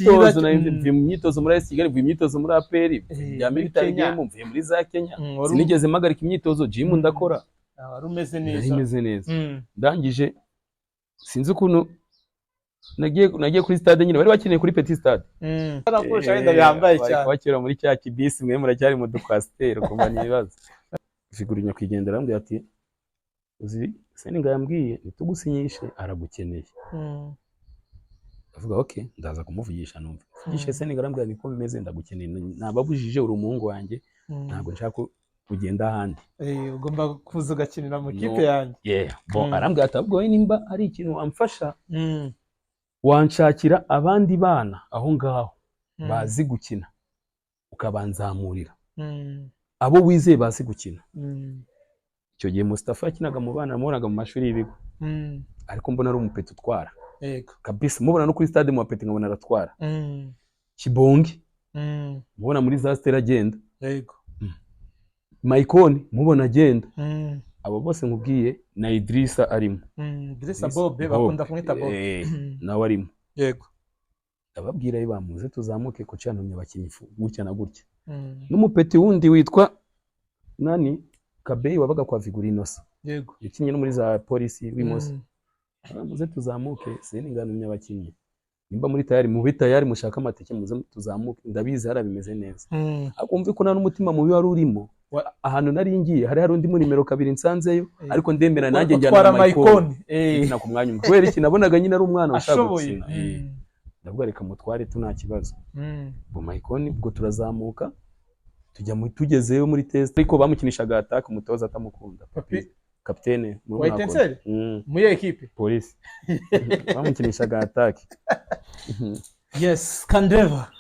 imyitozo mvuye mu myitozo muri AS Kigali, mvuye imyitozo muri APR, ya military game, mvuye muri za Kenya, sinigeze mpagarika imyitozo, gym ndakora. Wari umeze neza. Umeze neza. Ndangije sinzi ukuntu nagiye kuri stade nyine bari bakeneye kuri Petit Stade. Arakusha wenda yambaye cyane. Kwakira muri cya kibisi mwe muracyari mu dukwasiteri kumva nibaza. Figura nyakwigendera ambwiye ati uzi Seninga yambwiye nitugusinyishe aragukeneye. Avuga okay ndaza kumuvugisha numva. Gishe Seninga arambwira niko bimeze ndagukeneye nababujije uri umuhungu wanjye ntabwo nshaka kugenda ahandi. Ugomba kuza ugakinira mu kipe yanjye. Bon arambwira ati ahubwo nimba ari ikintu wamfasha wanshakira abandi bana aho ngaho bazi gukina ukabanzamurira abo wizeye bazi gukina. Icyo gihe Mustafa akinaga mu bana namubonaga mu mashuri y'ibigo ariko mbona ari umupeti utwara kabisa, mubona no kuri stade mu bapeti nkabona aratwara. Kibongi mubona muri za Stella agenda, Maikoni mubona agenda. Abo bose nkubwiye na Idrissa arimo. Idrissa Bob bakunda kumwita Bob. Nawe arimo. Yego. Ababwira yi bamuze tuzamuke ko cyantumye abakinyi gutya na gutya. N'umupeti wundi witwa nani Kabei wabaga kwa Vigurinos. Yego. Yakinye no muri za polisi w'Imoso. Muze tuzamuke Seninga numye abakinyi. Nimba muri tayari mu bitayari mushaka amatike muze tuzamuke ndabizi harabimeze neza. Akumve ko n'umutima mubi wari urimo. Ahantu nari ngiye hari undi muri nimero 2 nsanzeyo ariko ndemera nanjye njyana Maikoni na ku mwanya umwe kubera iki nabonaga nyine ari umwana ushaka gukina. Ndavuga reka mutware nta kibazo. Bo Maikoni ubwo turazamuka tugezeyo muri test ariko bamukinishaga attack umutoza atamukunda. Kapitene muri Tenseri muri equipe polisi bamukinishaga attack. Yes, Kandreva.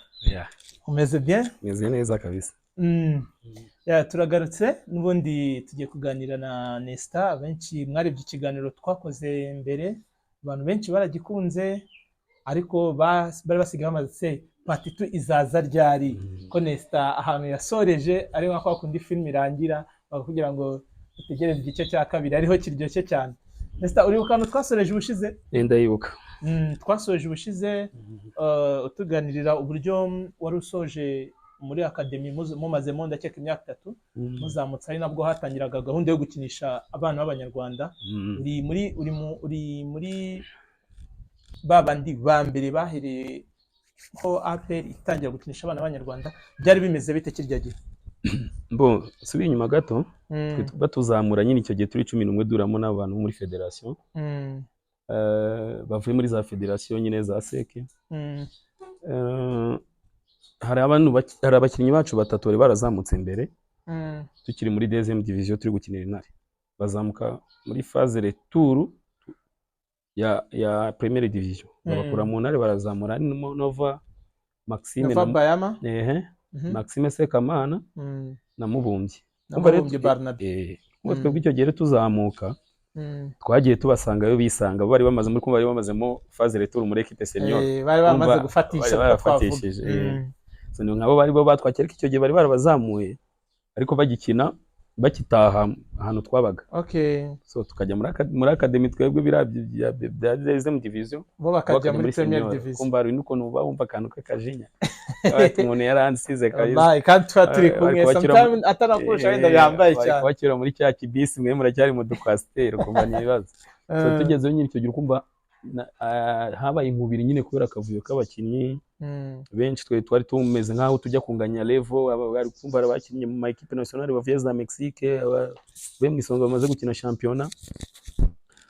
Umeze bien? Meze neza kabisa. Turagarutse n'ubundi tugiye kuganira na Nesta. Benshi mwarebye ikiganiro twakoze mbere, abantu benshi baragikunze ariko bari basigaye bamaze part 2 izaza ryari ko Nesta ahantu yasoreje ari nka kwa kundi film irangira kugira ngo utegereze igice cya kabiri ariho kiryoshye cyane. Nesta uri ukano twasoreje ubushize? Ndayibuka. Twasoreje ubushize utuganirira uburyo wari usoje muri academy mumazemo ndakeka imyaka 3 muzamutse ari nabwo hatangiraga gahunda yo gukinisha abana b'Abanyarwanda. uri muri babandi ba mbere bahereye ko APR itangira gukinisha abana b'Abanyarwanda. Byari bimeze bite kirya gihe? Bon subi inyuma gato batuzamura nyine icyo gihe turi 11 duramo n'abantu muri federation bavuye muri za federation nyine za seke. Hari abakinnyi bacu batatu bari barazamutse imbere tukiri muri deuxième division turi gukinira Intare bazamuka muri phase retour ya première division bakura mu Ntare barazamura Nova Maxime Bayama Maxime Sekamana na Mubumbyi Barnabe. Twebwe icyo gihe tuzamuka twagiye tubasangayo bisanga bari bamaze muri kumva bari bamazemo phase retour muri equipe senior bari bamaze gufatisha so nkabo bari bo batwakereka icyo gihe bari barabazamuye ariko bagikina bakitaha ahantu twabaga. So tukajya muri academy twebwe birabye bya deuxième division bo bakajya muri première division kumva ari nuko nuba wumva kantu kakajinya ati umuntu yaransize kayiza kandi turi kumwe sometimes atarakusha wenda yambaye cyane kwakira muri cya kibisi mwe muracyari mu dukwasiteri kumva nibaza. So tugezeyo nyine icyo gihe kumva habaye inkubiri nyine kubera akavuyo k'abakinnyi benshi twari tumeze nkaho tujya kunganya level bari kumva abakinnyi mu equipe nationale bavuye za Mexique bemwe isonga bamaze gukina championnat.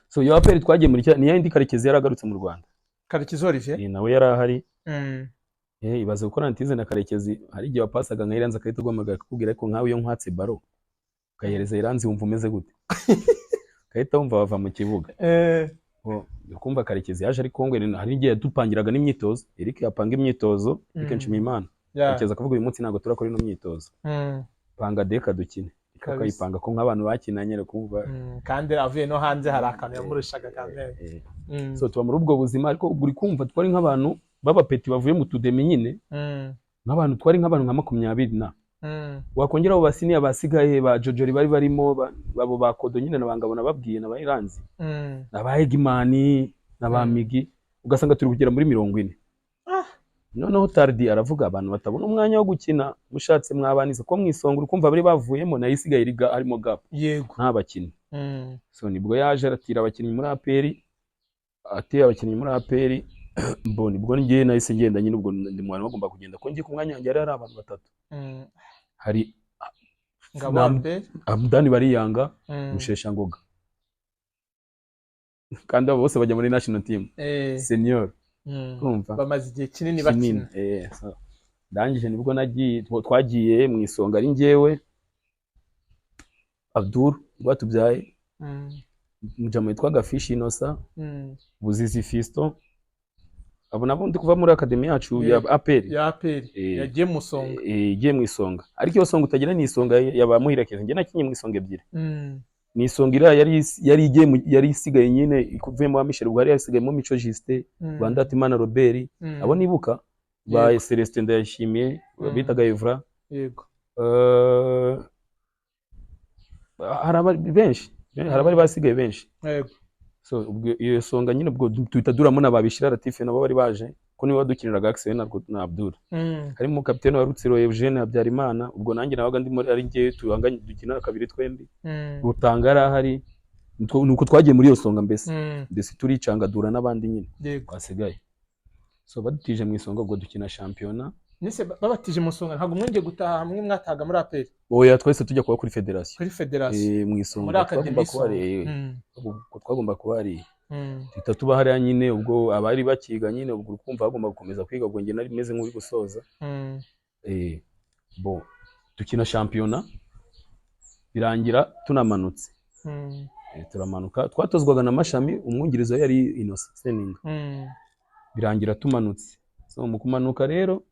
So yo APR twagiye muri niya indi Karekezi yaragarutse mu Rwanda. Karekezi Olivier nawe yarahari. Ibaze gukora antize na Karekezi hari igihe wapasaga nka Iranzi akahita ugomba kukubwira ko nkawe iyo nkwatse baro ukayereza Iranzi wumva umeze gute kahita wumva bava mu kibuga. Kumva Karekezi yaje ari Kongwe hari igihe dupangiraga n'imyitozo Eric yapanga imyitozo ikenshi Imana akeza kuvuga uyu munsi ntago turakora ino myitozo panga deka dukine akayipanga ko nk'abantu bakinanye kumva kandi avuye no hanze hari akantu yamurushaga kamere. So tuba muri ubwo buzima ariko uri kumva twari nk'abantu baba peti bavuye mu tudemi nyine nk'abantu twari nk'abantu nka 20 na wakongera abo basini abasigaye ba Jojori bari barimo babo bakodo nyine nabangabona babwiye nabayiranzi nabahegimani nabamigi ugasanga turi kugera muri 40. noneho Tardy aravuga abantu batabona umwanya wo gukina mushatse mwabanize ko mwisonga urukumva bari bavuyemo nayo isigaye iriga harimo gap yego nta bakinnyi. So nibwo yaje aratira abakinnyi muri APR, ateye abakinnyi muri APR mbona nibwo ngiye nahise ngenda nyine, ubwo ndi mwana bagomba kugenda ko ngiye ku mwanya wanjye ari abantu batatu. Hari Ngabambe Abdani Bariyanga, Mushesha Ngoga, kandi abo bose bajya muri national team senior. Urumva bamaze igihe kinini bakina. So ndangije nibwo nagiye twagiye mu isonga ari njyewe Abdul rwatubyaye, mujama witwaga Fish Inosa, Buzizi Fisto, abo nabo ndi kuva muri academy yacu ya APR yagiye mu isonga, yagiye mu isonga, ariko iyo songa utagira ni isonga yabamuhirakeza. Njye nakinye mu isonga ebyiri, ni isonga ira yari isigaye nyine ikuvuyemo wa Michel, ubwo yari yasigayemo Mico Justin, Rwanda Timana Robert, abo nibuka ba Celestin Ndayishimiye bitaga Evra, yego haraba benshi, haraba basigaye benshi. Yego. So ubwo iyo songa nyine ubwo tuhita duramo nababishira Latife nabo bari baje ko niwe wadukiniraga Axel na Abdul. Harimo kapiteni wa Rutsiro Eugene Habyarimana, ubwo nanjye nabaga ndi muri ari ngiye tuhanganye dukina kabiri twembi. Rutangara hari nuko twagiye muri iyo songa mbese turicangadura n'abandi nyine basigaye. So badutije mu isonga ubwo dukina championnat. Nese babatije mu songa ntago mwenge gutaha hamwe mwataga muri APR. Oya twese tujya kuba kuri federation. Kuri federation. Mu isonga twagomba kuba ari. Tuhita tuba hariya nyine, ubwo abari bakiga nyine ubwo ukumva bagomba gukomeza kwiga, ubwo nge nari meze nk'uri gusoza. Bo dukina championnat birangira tunamanutse. Turamanuka twatozwaga na Mashami, umwungirizo yari Innocent Seninga. Birangira tumanutse. So mu kumanuka rero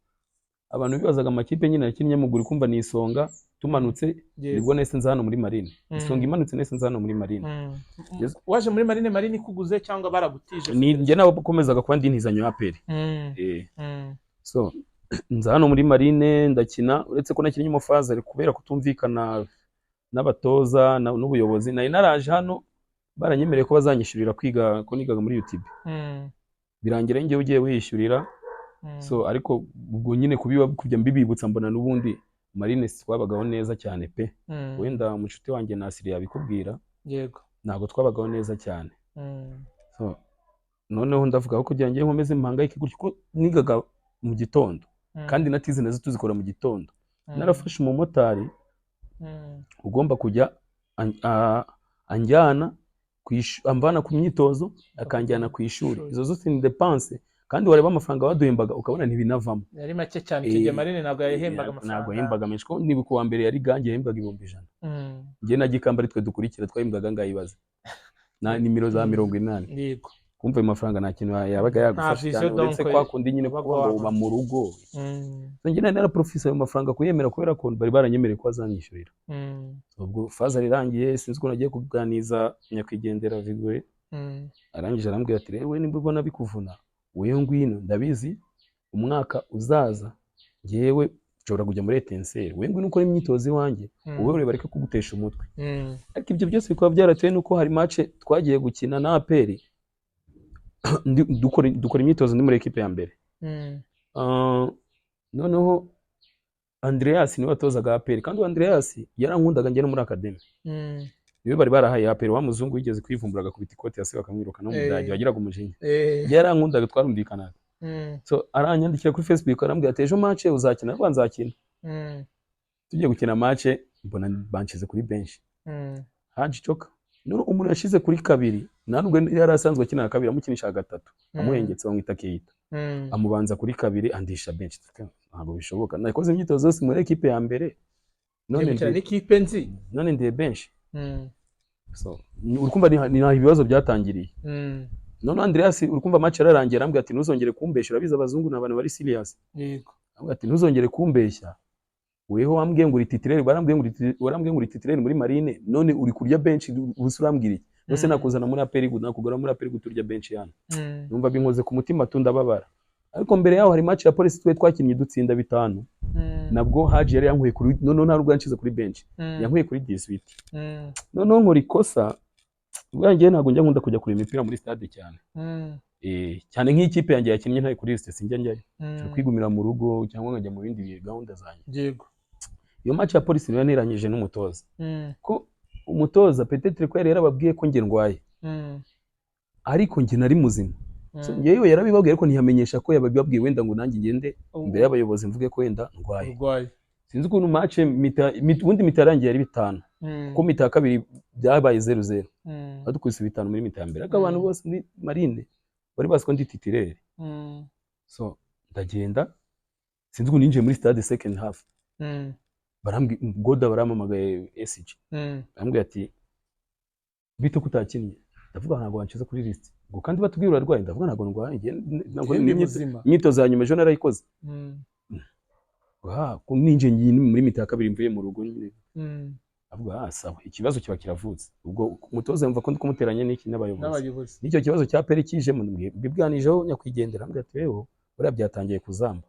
abantu bibazaga amakipe nyine yakinnye mu guri kumva ni isonga, tumanutse nibwo nese nza hano muri Marine. Isonga imanutse nese nza hano muri Marine. Waje muri Marine ikuguze cyangwa baragutije? Ni nge nabo bakomezaga kuba ndintizanyo ya APR. So nza hano muri Marine ndakina, uretse ko nakinnye mu faze kubera kutumvikana n'abatoza n'ubuyobozi, nari naraje hano baranyemereye ko bazanyishyurira kwiga ko nigaga muri YouTube. Birangira ngewe ugiye wishyurira. So ariko ubwo nyine kujya mbibibutsa mbona n'ubundi Marine twabagaho neza cyane pe. Wenda umucuti wanjye Nasiri yabikubwira. Yego. Ntago twabagaho neza cyane. So noneho ndavuga ko kugira ngiye nkomeze mpangayike gutyo ko nigaga mu gitondo, kandi natize nazo tuzikora mu gitondo. Narafashe umumotari ugomba kujya anjyana amvana ku myitozo akanjyana ku ishuri. Izo zose ni dépense, kandi wareba amafaranga baduhembaga ukabona ntibinavamo. Yari make cyane kije Marine ntabwo yahembaga amafaranga. Ntabwo yahembaga menshi, ko nibuka wa mbere yari gange yahembaga 100,000. Nge na Gikamba ari twe dukurikira twahembwaga ngayibaza na nimero za 80. Yego. Kumva ayo mafaranga nta kintu yabaga yagufasha cyane, uretse kwa kundi nyine kuba mu rugo. Nge nari professor ayo mafaranga kuyemera kubera ko bari baranyemereye ko azanyishyurira. Ubwo faza rirangiye sinzi ko nagiye kuganiza nyakwigendera Vigwe. Arangije arambwira ati rewe nimba ubona bikuvuna wewe ngwino, ndabizi umwaka uzaza ngewe nshobora kujya muri Etincelle, wewe ngwino ukora imyitozo iwanjye, wowe ureba reka kugutesha umutwe. Ariko ibyo byose bikaba byaratewe nuko hari match twagiye gukina na APR, dukora imyitozo ndi muri equipe ya mbere. Noneho Andreas niwe watozaga APR, kandi Andreas yarankundaga ngene muri academy. Niwe bari barahaye APR, wa muzungu wigeze kwivumburaga ku bitikoti yase bakamwiruka no mudage wagiraga umujinya. Yarankundaga twarumvikanaga. So aranyandikira kuri Facebook arambwira ati ejo match uzakina? Rwa nzakina. Tugiye gukina match mbona banchize kuri bench. Haji choka none umuntu yashize kuri kabiri, nanubwo yari asanzwe akina kabiri amukinisha gatatu, amuhengetse bamwita Keita. Amubanza kuri kabiri andisha bench. Ntabwo bishoboka, nakoze imyitozo zose muri equipe ya mbere, none ndi equipe nzi, none ndi bench. So urukumva ni ibibazo byatangiriye. None Andreas urukumva match yararangiye arambwira ati ntuzongere kumbeshya, urabiza abazungu n'abantu bari serious. Yego. Arambwira ati ntuzongere kumbeshya, weho wambwiye ngo uri titulaire, warambwiye ngo uri titulaire muri Marine, none uri kurya bench ubusurambwira iki? Nose nakuzana muri APR, nakugura muri APR guturya bench yana. Numva binkoze ku mutima tundababara. Ariko mbere yaho hari match ya Police twe twakinnye dutsinda 5. Nabwo Haji yari yankwiye kuri none nta rwanchize kuri bench, yankwiye kuri 18. None nkora ikosa ubwanjye ntabwo njya nkunda kujya kuri imipira muri stade cyane. cyane nk'ikipe yanjye yakinnye ntari kuri liste sinjya njyayo kwigumira mu rugo cyangwa nkajya mu bindi gahunda zanjye. Yego. Iyo match ya polisi niyo niranyije n'umutoza ko umutoza peut-être ko yari yarababwiye ko nge ndwaye ariko nge nari muzima. So ngewe yarabibabwiye ariko ntiyamenyesha ko yababwiye wenda ngo nanjye ngende imbere y'abayobozi mvuge ko wenda ndwaye. Sinzi ukuntu match ubundi mita yarangiye ari 5 kuko mita ya kabiri byabaye 0-0 badukubise 5 muri mita ya mbere ariko abantu bose muri Marine bari bazi ko ndi titulaire. So ndagenda sinzi ukuntu ninjiye muri stade second half Goda baramamagaye SG bambwiye ati bito kutakinnye ndavuga ntabwo wanchiza kuri list ngo kandi batubwira urarwaye ndavuga ntabwo ndwaye ntabwo imyitozo ya nyuma ejo narayikoze ko ninjiye muri mita ya kabiri mvuye mu rugo nyine avuga sawa ikibazo kiba kiravutse ubwo umutoza yumva ko ndi kumuteranye n'iki n'abayobozi nicyo kibazo cya peri kije mbibwanijeho nyakwigendera mbwa ati weho buriya byatangiye kuzamba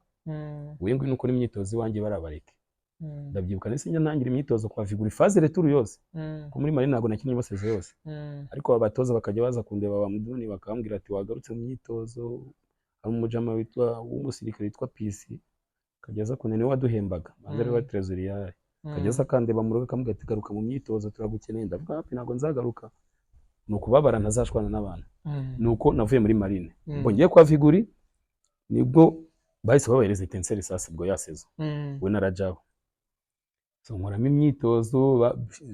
we ngwino ukora imyitozo iwanjye barabareke ndabyibuka nese njya ntangira imyitozo kwa Viguri phase retour yose ko muri Marine ntabwo nakinnye bose yose ariko abatoza bakajya baza kundeba bamuduni bakambwira ati wagarutse mu myitozo hari umujama witwa w'umusirikare witwa PC kageza kunene waduhembaga manzari wa trésorier kageza kandeba mu rugo kambwira ati garuka mu myitozo turagukeneye ndavuga hapi ntabwo nzagaruka nuko babara ntazashwana n'abantu nuko navuye muri Marine mbongiye kwa Viguri nibwo bahise babahereza Etincelle sasa bwo yasezo we na Rajabu. So nkoramo imyitozo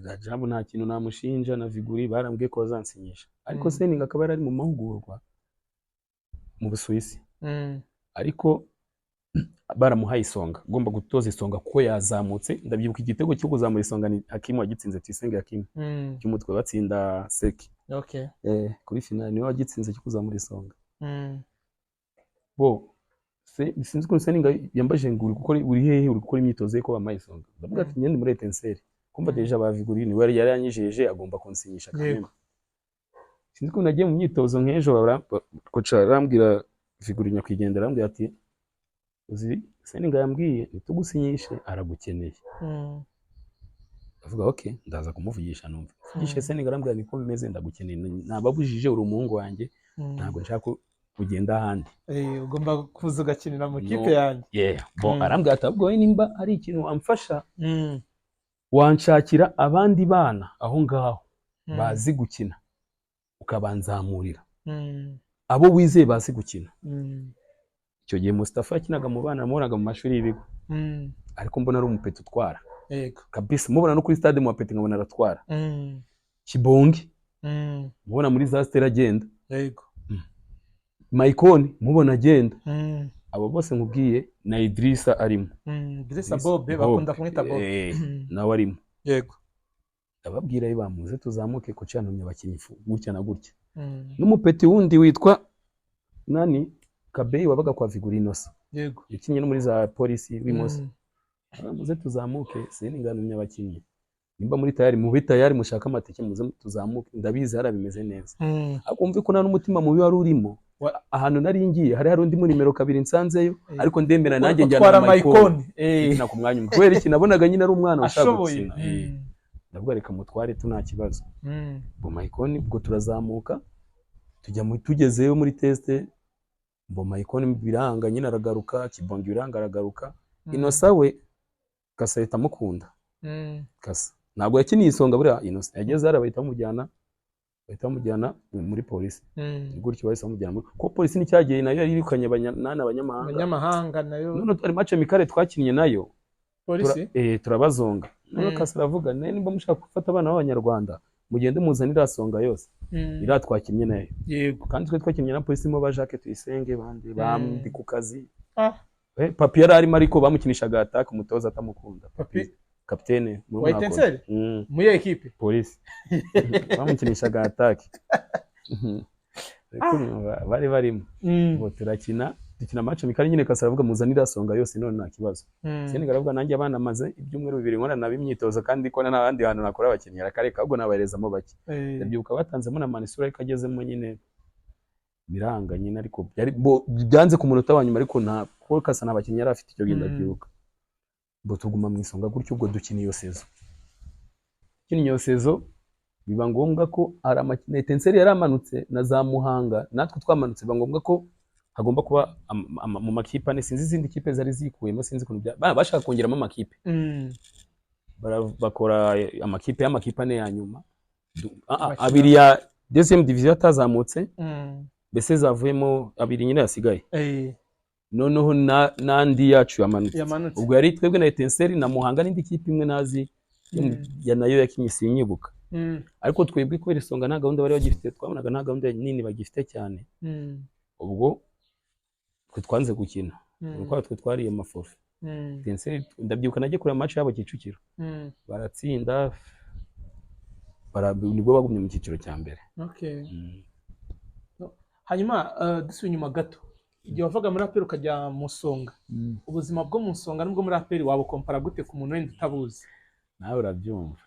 Rajabu nta kintu namushinja na Viguri barambwiye ko bazansinyisha ariko Seninga akaba ari mu mahugurwa mu Busuwisi ariko baramuhaye Isonga agomba gutoza Isonga ko yazamutse ndabyibuka igitego cyo kuzamura Isonga ni Hakimu wagitsinze Tuyisenge Hakimu cy'umutwe batsinda Seki kuri finale niwe wagitsinze cyo kuzamura Isonga bo sinzi ko Seninga yambaje ngo uri gukora uri hehe uri gukora imyitozo ko bamaye Isonga ndavuga ati nyende muri Etincelle kumva deja ba Viguri ni wari yaranyijeje agomba kunsinyisha kamwe. Sinzi ko nagiye mu myitozo nk'ejo koca arambwira Viguri nyakwigendera arambwira ati uzi Seninga yambwiye nitugusinyishe aragukeneye avuga okay ndaza kumuvugisha numva vugishe Seninga arambwira niko bimeze ndagukeneye nababujije uri umuhungu wanjye ntabwo nshaka kugenda ahandi ugomba kuza ugakinira mu kipe yanjye arambwira ati ahubwo we nimba ari ikintu wamfasha wanshakira abandi bana aho ngaho bazi gukina ukabanzamurira abo wizeye bazi gukina. Icyo gihe Mustafa yakinaga mu bana namubonaga mu mashuri y'ibigo ariko mbona ari umupeti utwara kabisa mubona no kuri stade mu bapeti nkabona aratwara Kibonge mubona muri za Stella agenda Maikoni mubona agenda abo bose nkubwiye na Idrissa arimo Idrissa Bobe bakunda kumwita Bobe nawe arimo ndababwira bamuze tuzamuke ko cyantumye abakinyi gutya na gutya n'umupeti wundi witwa nani Kabeyi wabaga kwa Viguri Inosa yakinye no muri za polisi w'Imoso muze tuzamuke Seninga ntumye abakinyi nimba muri tayari mu bitayari mushaka amateke muze tuzamuke ndabizi harabimeze neza akumve ko nta n'umutima mubi wari urimo ahantu nari ngiye hari undi muri nimero 2 nsanzeyo ariko ndembera nanjye njyana Maikoni na ku mwanya kubera iki nabonaga nyine ari umwana ushaka gukina ndavuga reka mutware tu nta kibazo bo Maikoni ubwo turazamuka tugezeyo muri teste bo Maikoni biranga nyine aragaruka Kibonge biranga aragaruka Inosa we Kasahita mukunda Kasa ntabwo yakiniye Isonga buriya Inosa yageze arabahita bamujyana muri polisi gutyo bahise bamujyana ko polisi ni cyagiye nayo yirukanye abanyamahanga nayo none ari match mikare twakinnye nayo polisi turabazonga none Kasa aravuga nimba mushaka gufata abana b'Abanyarwanda mugende muzanira Songa yose iratwakinnye nayo kandi twe twakinnye na polisi mo ba Jacques Tuyisenge bandi bambi ku kazi papi yari arimo ariko bamukinishaga attack umutoza atamukunda papi kapitene muri Etincelle muri equipe polisi bamukinishaga attack bari barimo bo dukina match mikari nyine Kasa aravuga muzanira Songa yose none nta kibazo Seninga aravuga nanjye abana maze ibyumweru 2 nkora nabimyitozo kandi ko n'abandi bantu nakora abakinnyi arakareka ahubwo nabarezamo bake ndabyuka batanzemo na Manisura ariko agezemo nyine biranga nyine ariko byanze ku munota wa nyuma ariko nta ko Kasa n'abakinnyi yari afite icyo genda byuka bo tuguma mu Isonga gutyo ubwo dukina iyo sezo biba ngombwa ko hari Etincelle yaramanutse na za Muhanga natwe twamanutse, biba ngombwa ko hagomba kuba mu makipe ane, sinzi izindi kipe zari zikuyemo, sinzi kuntu bashaka kongeramo amakipe. Bakora amakipe ane ya nyuma, abiri ya deuxième division atazamutse, mbese zavuyemo abiri nyine yasigaye, noneho n'andi yacu yamanutse. Ubwo yari twebwe na Etincelle na Muhanga n'indi kipe imwe nazi ya nayo yakinye sinyibuka. Ariko twebwe kubera Isonga nta gahunda bari bagifite, twabonaga nta gahunda nini bagifite cyane, ubwo twe twanze gukina kuko twe twariye amafofe. Etincelle ndabyibuka najye kureba match yabo Kicukiro, baratsinda, nibwo bagumye mu cyiciro cya mbere. Hanyuma dusubiye inyuma gato, igihe wavaga muri APR ukajya mu Songa, ubuzima bwo mu Songa nubwo muri APR waba kompara gute ku muntu wenda utabuzi? Nawe urabyumva,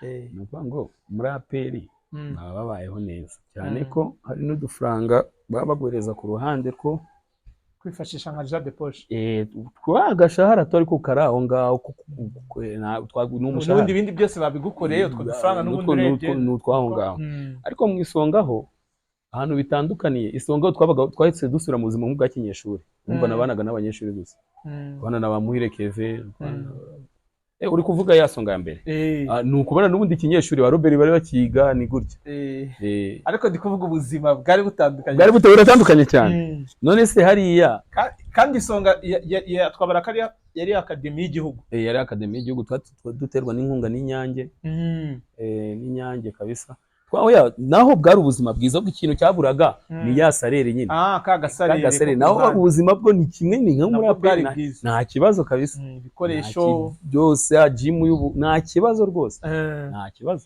ni ukuvuga ngo muri APR baba babayeho neza cyane ko hari n'udufaranga baba baguhereza ku ruhande ko kwifashisha nka Jean de Poche. Agashahara tori ko kari aho ngaho, n'ubundi ibindi byose babigukoreye, utwo dufaranga n'ubundi urebye n'utwaho ngaho. Ariko mu Isonga ho ahantu bitandukaniye, Isonga twabaga twahise dusura mu buzima nk'ubwa kinyeshuri, umva nabanaga n'abanyeshuri gusa, bana na bamuhire Keve. Uri kuvuga ya Songa ya mbere, ni ukubona n'ubundi kinyeshuri wa Robert bari bakiga ni gutya. Ariko ndi kuvuga ubuzima bwari butandukanye, buratandukanye cyane. None se hariya kandi Isonga twabara kari yari akademi y'igihugu, yari akademi y'igihugu, duterwa n'inkunga n'Inyange, n'Inyange kabisa. Naho bwari ubuzima bwiza, bw'ikintu cyaburaga ni ya sarere nyine, kagasarere. Naho ubuzima bwo ni kimwe, ni nka muri APR nta kibazo kabisa, ibikoresho byose, gym y'ubu nta kibazo rwose, nta kibazo.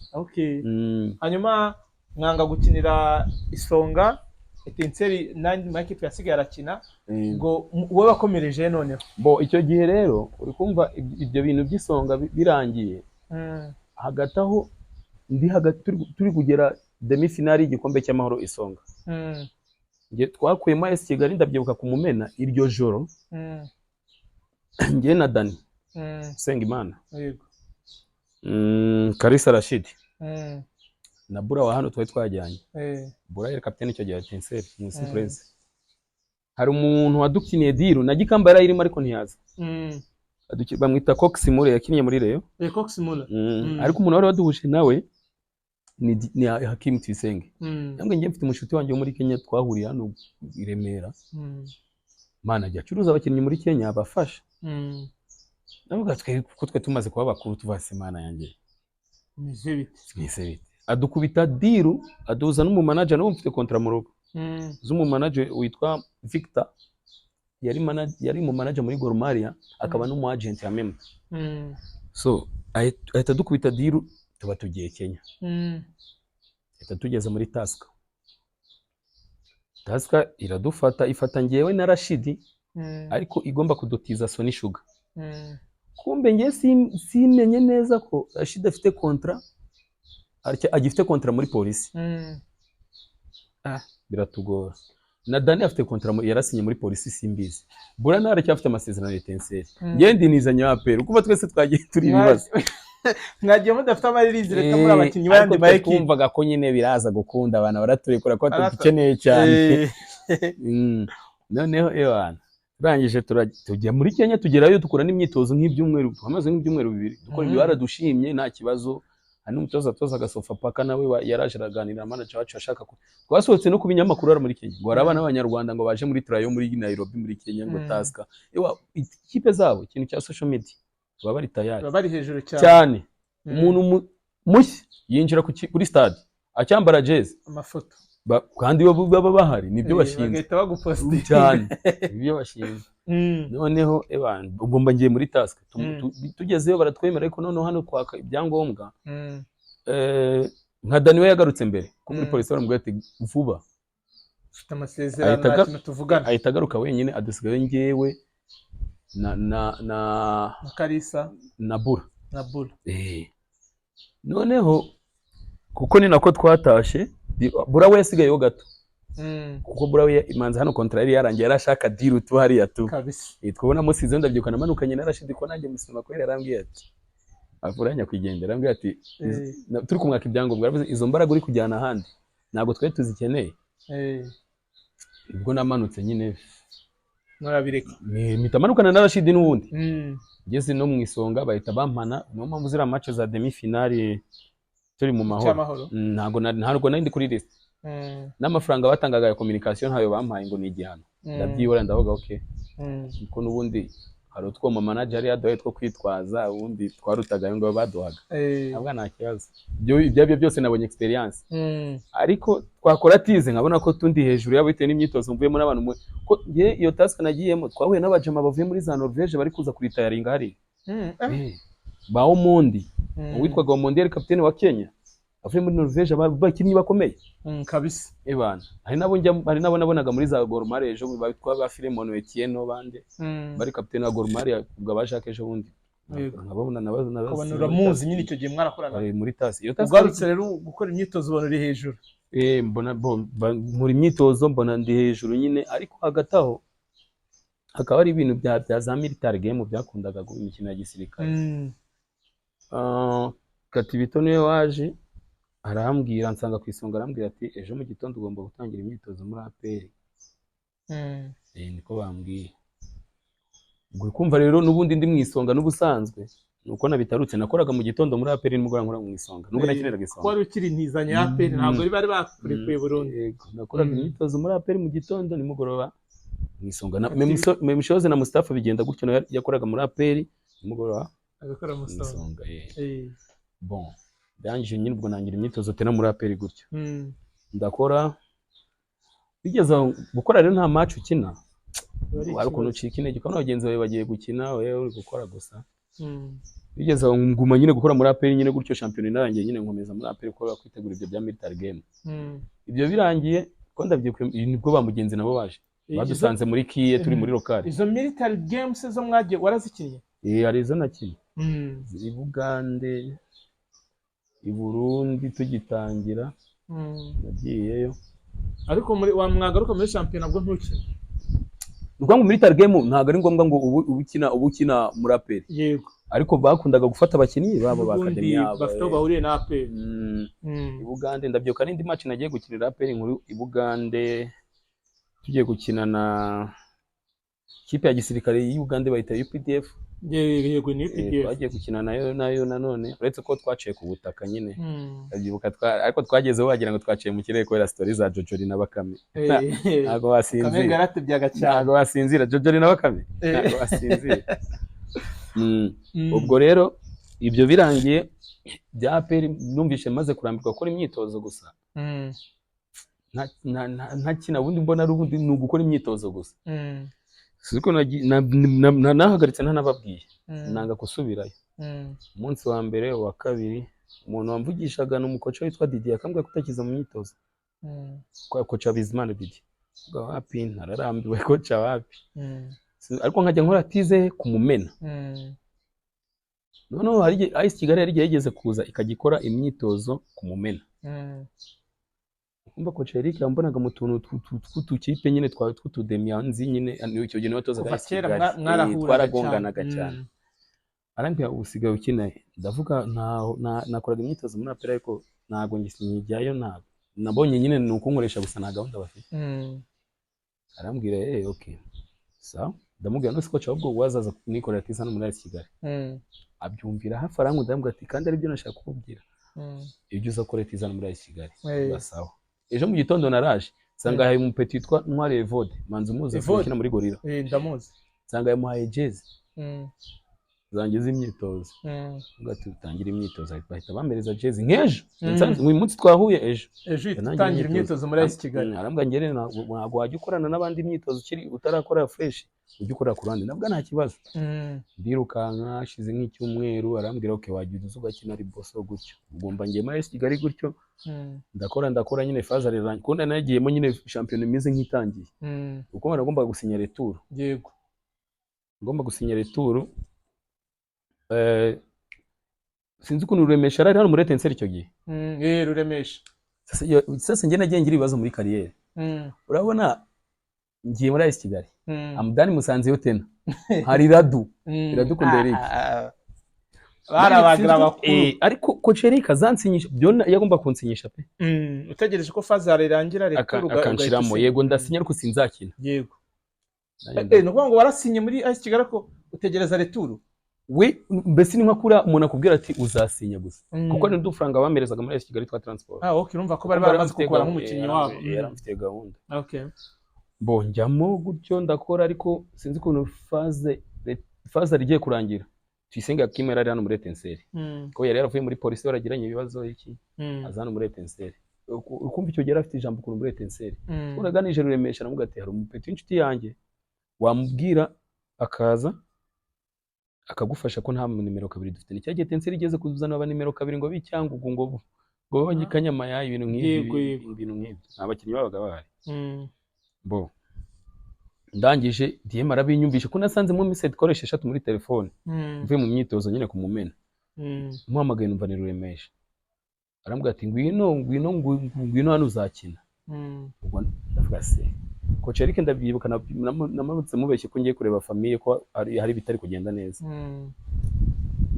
Hanyuma mwanga gukinira Isonga, Etincelle n'andi makipe yasigaye arakina, ngo wowe wakomereje noneho. Icyo gihe rero uri kumva ibyo bintu by'Isonga birangiye, hagati aho turi kugera demi finale y'igikombe cy'amahoro Isonga, nge twakuyemo AS Kigali, ndabyibuka ku Mumena iryo joro, nge na Dani Sengimana, Kalisa Rashid na Bura wa hano twari twajyanye. Bura yari kapiteni icyo gihe Etincelle mu surprise. Hari umuntu wadukiniye diru na Gikamba yari irimo ariko ntiyaza, bamwita Cox Mule, yakiniye muri Rayon. Cox Mule. Ariko umuntu wari waduhuje nawe ni Hakim Tuyisenge. Nambwe ngiye mfite umushuti wanjye wo muri Kenya, twahuriye hano i Remera, mana ajya acuruza abakinnyi muri Kenya abafasha. Navuga twe tumaze kuba bakuru, tuvase mana yanjye Mizebiti adukubita diru, aduza n'umu manager, n'ubu mfite kontra mu rugo z'umu manager witwa Victor, yari mu manager muri Gor Mahia, akaba n'umu agent ya Memba. So ahita dukubita diru, tuba tugiye Kenya. Ahita tugeze muri Taska iradufata, ifata ngewe na Rashidi, ariko igomba kudutiza Sony Sugar. Kumbe ngiye simenye neza ko Rashidi afite kontra, agifite kontra muri polisi. Biratugora. Na Dani afite kontra yarasinye muri polisi, simbizi. Bura nawe aracyafite amasezerano ya Etincelle. Ngendi nizanye APR, kuva twese twagiye turi ibibazo. Mwagiye mudafite amaririzi reka muri abakinnyi bandi ba equipe. Kumvaga ko nyine biraza gukunda abantu baraturekura ko tugikeneye cyane. Noneho ewana turangije tujya muri Kenya, tugerayo dukora n'imyitozo nk'ibyumweru, twamaze nk'ibyumweru bibiri dukora ibyo, baradushimye nta kibazo. Hano umutoza Gasofa Paka nawe yaraje araganira na manager wacu, ashaka ko twasohotse no kubinyamakuru ari muri Kenya, ngo arabana n'abanyarwanda ngo baje muri Trayo muri Nairobi muri Kenya, ngo Taska ikipe zabo ikintu cya social media baba bari tayari, baba bari hejuru cyane. Umuntu mushya yinjira kuri stade acyambara jezi, amafoto kandi baba bahari, nibyo bashinzwe bagahita bagupostinga cyane, nibyo bashinzwe. Noneho ubwo mba ngiye muri Taska, tugezeyo baratwemera, ariko noneho hano kwaka ibyangombwa. Nka Dani we yagarutse mbere ko muri polisi baramubwira ati vuba ufite amasezerano nta kintu tuvugana, ahita agaruka wenyine, adasigaye ngewe na Kalisa na Bura. Noneho kuko ni nako twatashe, Bura we yasigayeho gato, kuko Bura we imanza hano kontra yari yarangiye, yarashaka diru tu hariya tu kabisa. Twabona musize ndabyuka namanukanye na Rashidi, ko nanjye musima ko yarambwiye ati avuranya kwigendera ambwira ati turi kumwaka ibyangombwa aravuze izo mbaraga uri kujyana ahandi ntabwo twari tuzikeneye ubwo namanutse nyine murabireka mpita manukana na Rashid n'ubundi ngeze no mu isonga bahita bampana niyo mpamvu ziriya match za demi finale turi mu mahoro ntabwo nari ndi kuri list n'amafaranga batangaga ya communication ntayo bampaye ngo ni igihano ndabyibora ndavuga okay kuko n'ubundi hari utwo manager yari yaduhaye two kwitwaza ubundi twarutaga ngo baduhaga ntabwo nta kibazo ibyo byose nabonye experience ariko twakora tize nkabona ko tundi hejuru yabo bitewe n'imyitozo mvuyemo n'abantu ko iyo task nagiyemo twahuye n'abajama bavuye muri za Norvège bari kuza kuri tayaringa hari bawo mundi witwaga Omondi yari kapiteni wa Kenya avuye muri Norvège abakinnyi bakomeye kabisa ebana hari nabo nabonaga muri za Gor Mahia ejo bitwa ba Filemon Etienne bande bari kapiteni wa Gor Mahia ubwo abashaka ejo bundi nkabona uramuzi nyine icyo gihe mwarakorana muri tasi ugarutse rero gukora imyitozo ubona uri hejuru mbona muri imyitozo mbona ndi hejuru nyine ariko hagati aho hakaba ari ibintu bya za military game byakundaga imikino ya gisirikare Katibito niwe waje arambwira nsanga ku isonga arambwira ati ejo mu gitondo ugomba gutangira imyitozo muri APR niko bambwiye ubwo kumva rero n'ubundi ndi mu isonga n'ubusanzwe nuko nabitarutse nakoraga mu gitondo muri APR nimugora nkora mu isonga nubwo nakiniraga isonga ko wari ukiri ntizanye APR ntabwo bari bakurekuye burundu nakoraga imyitozo muri APR mu gitondo nimugoroba mu isonga Memishoze na Mustafa bigenda gutyo yakoraga muri APR nimugoroba agakora mu isonga bon ndangije nyine ubwo nangira imyitozo tena muri APR gutyo ndakora bigeze gukora rero nta match ukina wari ukuntu ucika intege ko n'abagenzi bawe bagiye gukina wewe uri gukora gusa bigeze nguma nyine gukora muri APR nyine gutyo champion narangiye nyine nkomeza muri APR ko kwitegura ibyo bya military game ibyo birangiye ko ndabyukuye nibwo bamugenzi nabo baje badusanze muri kiye turi muri local izo military games zo mwagiye warazikinye ari izo nakinye i Bugande i Burundi tugitangira nagiyeyo ariko muri wa mwagaruka muri champion nabwo ntukina nuko military game ntago ari ngombwa ngo ubukina muri APR yego ariko bakundaga gufata abakinnyi babo ba academy yabo bafite bahuriye na APR i Bugande ndabyoka n'indi match nagiye gukinira APR inkuru i Bugande tugiye gukina na kipe ya gisirikare y'u Bugande bayita UPDF yego ni UPDF bagiye gukina nayo nanone uretse ko twaciye ku butaka nyine ndabyibuka ariko twagezeho wagira ngo twaciye mu kirere kubera story za Jojori na Bakame ntago wasinzira Kame garatubyaga cyane ntago wasinzira Jojori na Bakame ntago wasinzira ubwo rero ibyo birangiye bya APR numvishe maze kurambirwa gukora imyitozo gusa nta kina bundi mbona ari ubundi ni ugukora imyitozo gusa siko nahagaritse ntanababwiye nanga gusubirayo umunsi wa mbere wa kabiri umuntu wamvugishaga n'umukoca witwa Didier akambwira ko utakiza mu myitozo kwa koca Bizimana Didier ubwo wapi nararambiwe koca wapi ariko nkajya nkora tize kumumena noneho hari AS Kigali yari yageze kuza ikagikora imyitozo kumumena kumva koca Eric yambonaga mu tuntu tw'utukipe nyine tw'utudemianzi nyine icyo gihe watozaga AS Kigali twaragonganaga cyane arambya usigaye ukina ndavuga nakoraga imyitozo muri APR ariko ntago ngisijyayo ntabwo nabonye nyine nuko nkoresha gusa na gahunda bafite arambwira okay sawa ndamubwira no siko cyabwo wazaza nikorera tiza no muri AS Kigali abyumvira hafi arangu ndambwira ati kandi ari byo nashaka kukubwira ibyo uzakorera tiza no muri AS Kigali basawa ejo mu gitondo naraje sanga hari umupeti witwa Ntware Evode manzi umuze ukina muri Gorira ndamuzi sanga yamuhaye jezi zangize imyitozo ngati utangira imyitozo bahita bamereza jezi nk'ejo uyu munsi twahuye ejo utangira imyitozo muri AS Kigali arambwa ngere ntabwo wajya ukorana n'abandi imyitozo ukiri utarakora fresh ujye ukora ku ruhande nabwo nta kibazo ndirukanka ashize nk'icyumweru arambwira okay wagiye uzugakina ari boso gutyo ugomba ngiye muri AS Kigali gutyo ndakora nyine faza riranye kundi nagiyemo nyine champion imize nk'itangiye uko baragomba gusinya retour yego ngomba gusinya retour sinzi ukuntu Ruremesha ari hano muri Etincelle icyo gihe Ruremesha sasa njye nagiye ngira ibibazo muri kariyeri urabona ngiye muri AS Kigali Amdani Musanze yo tena hari Radu kundere barabagira bakuru ariko coach Eric azansinyisha byo yagomba kunsinyisha pe utegereje ko faza rirangira retour akanshiramo yego ndasinya ariko sinzakina yego no kuvuga ngo warasinye muri AS Kigali ko utegereza retour we mbese ni nka kura umuntu akubwira ati uzasinya gusa kuko ni dufaranga bamerezaga muri AS Kigali twa transport okay urumva ko bari bamaze gukora nk'umukinnyi wabo yaramfite gahunda okay bonjyamo gutyo ndakora ariko sinzi ukuntu faze rigiye kurangira Tuyisenge Akimera ari hano muri Etincelle ko yari yaravuye muri polisi waragiranye ibibazo iki azana muri Etincelle ukumva icyo gera afite ijambo kuri Etincelle uraganije ruremesha namuga ati hari umupeti w'inshuti yanjye wamubwira akaza akagufasha ko nta nimero 2 dufite ni cyagiye Etincelle igeze kuzana aba nimero 2 ngo bicyangugu ngo babanyikanyama ya ibintu nk'ibi abakinnyi babaga bahari bo ndangije DM arabinyumvisha ko nasanze mu message koresha 3 muri telefone mvuye mu myitozo nyine ku mumena muhamagaye numva ni ruremesha arambwira ati ngwino hano uzakina ubwo ndavuga se coach Eric ndabyibuka namanutse mubeshye ko ngiye kureba famille ko hari bitari kugenda neza